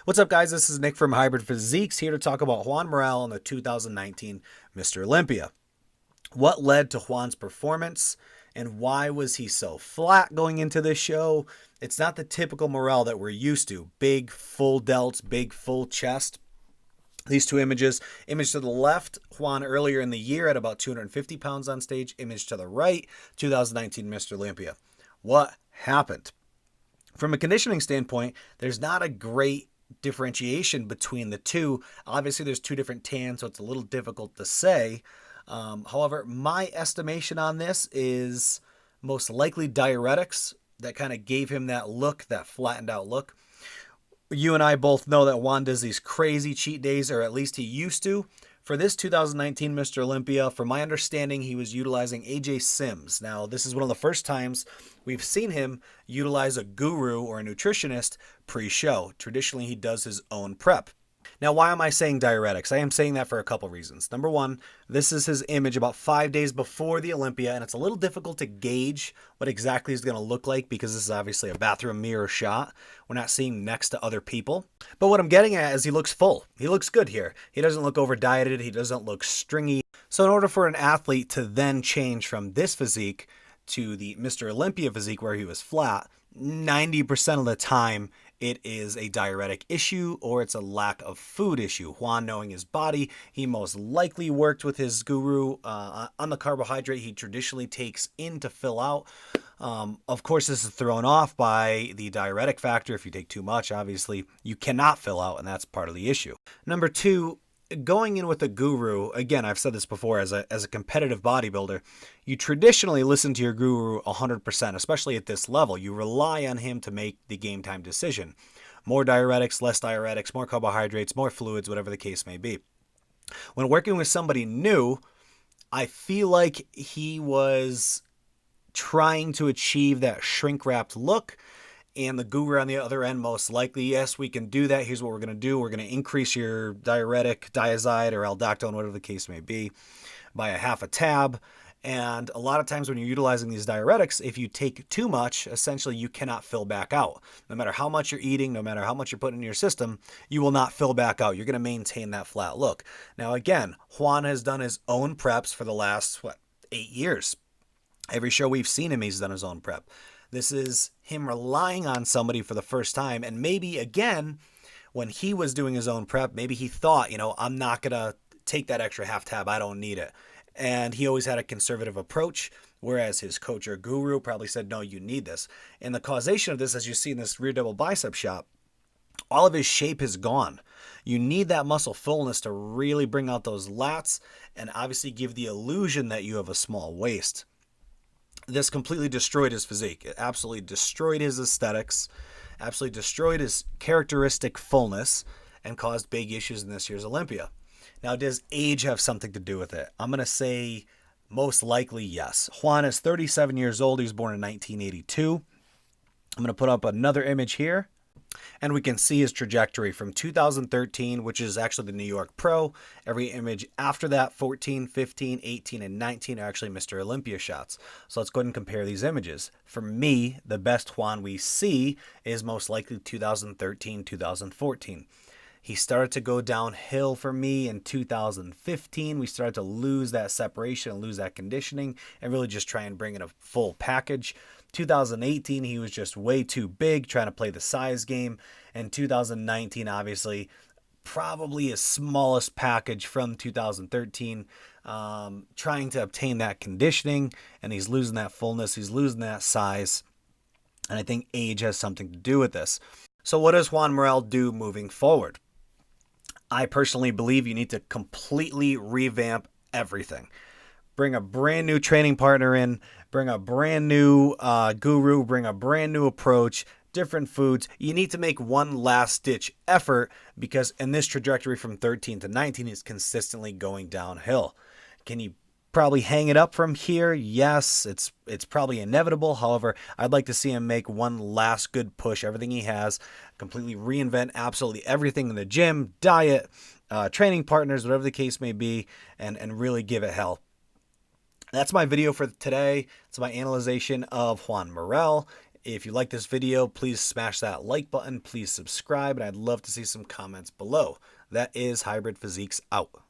What's up, guys? This is Nick from Hybrid Physiques here to talk about Juan Morel and the 2019 Mr. Olympia. What led to Juan's performance and why was he so flat going into this show? It's not the typical Morel that we're used to. Big, full delts, big, full chest. These two images. Image to the left, Juan earlier in the year at about 250 pounds on stage. Image to the right, 2019 Mr. Olympia. What happened? From a conditioning standpoint, there's not a great differentiation between the two. Obviously, there's two different tans, so it's a little difficult to say. However, my estimation on this is most likely diuretics that kind of gave him that look, that flattened out look. You and I both know that Juan does these crazy cheat days, or at least he used to. For this 2019 Mr. Olympia, from my understanding, he was utilizing AJ Sims. Now, this is one of the first times we've seen him utilize a guru or a nutritionist pre-show. Traditionally, he does his own prep. Now, why am I saying diuretics? I am saying that for a couple reasons. Number one, this is his image about 5 days before the Olympia, and it's a little difficult to gauge what exactly he's going to look like because this is obviously a bathroom mirror shot. We're not seeing next to other people. But what I'm getting at is he looks full. He looks good here. He doesn't look over-dieted. He doesn't look stringy. So in order for an athlete to then change from this physique to the Mr. Olympia physique where he was flat, 90% of the time it is a diuretic issue or it's a lack of food issue. Juan, knowing his body, he most likely worked with his guru on the carbohydrate he traditionally takes in to fill out. Of course, this is thrown off by the diuretic factor. If you take too much, obviously, you cannot fill out, and that's part of the issue. Number two, going in with a guru, again, I've said this before, as a competitive bodybuilder, you traditionally listen to your guru 100%, especially at this level. You rely on him to make the game time decision. More diuretics, less diuretics, more carbohydrates, more fluids, whatever the case may be. When working with somebody new, I feel like he was trying to achieve that shrink-wrapped look, and the guru on the other end, most likely, yes, we can do that. Here's what we're going to do. We're going to increase your diuretic, diazide, or aldactone, whatever the case may be, by a half a tab. And a lot of times when you're utilizing these diuretics, if you take too much, essentially you cannot fill back out. No matter how much you're eating, no matter how much you're putting in your system, you will not fill back out. You're going to maintain that flat look. Now, again, Juan has done his own preps for the last, 8 years. Every show we've seen him, he's done his own prep. This is him relying on somebody for the first time. And maybe, again, when he was doing his own prep, maybe he thought, I'm not going to take that extra half tab. I don't need it. And he always had a conservative approach, whereas his coach or guru probably said, no, you need this. And the causation of this, as you see in this rear double bicep shot, all of his shape is gone. You need that muscle fullness to really bring out those lats and obviously give the illusion that you have a small waist. This completely destroyed his physique. It absolutely destroyed his aesthetics, absolutely destroyed his characteristic fullness, and caused big issues in this year's Olympia. Now, does age have something to do with it? I'm going to say most likely yes. Juan is 37 years old. He was born in 1982. I'm going to put up another image here, and we can see his trajectory from 2013, which is actually the New York Pro. Every image after that, 14, 15, 18, and 19 are actually Mr. Olympia shots. So let's go ahead and compare these images. For me, the best Juan we see is most likely 2013, 2014. He started to go downhill for me in 2015. We started to lose that separation and lose that conditioning and really just try and bring in a full package. 2018, he was just way too big, trying to play the size game. And 2019, obviously, probably his smallest package from 2013, trying to obtain that conditioning. And he's losing that fullness. He's losing that size. And I think age has something to do with this. So what does Juan Morel do moving forward? I personally believe you need to completely revamp everything. Bring a brand new training partner in, bring a brand new guru, bring a brand new approach, different foods. You need to make one last ditch effort because in this trajectory from 13 to 19 is consistently going downhill. Can you probably hang it up from here? Yes, it's probably inevitable. However, I'd like to see him make one last good push, everything he has, completely reinvent absolutely everything in the gym, diet, training partners, whatever the case may be, and really give it hell. That's my video for today. It's my analyzation of Juan Morel. If you like this video, please smash that like button. Please subscribe, and I'd love to see some comments below. That is Hybrid Physiques out.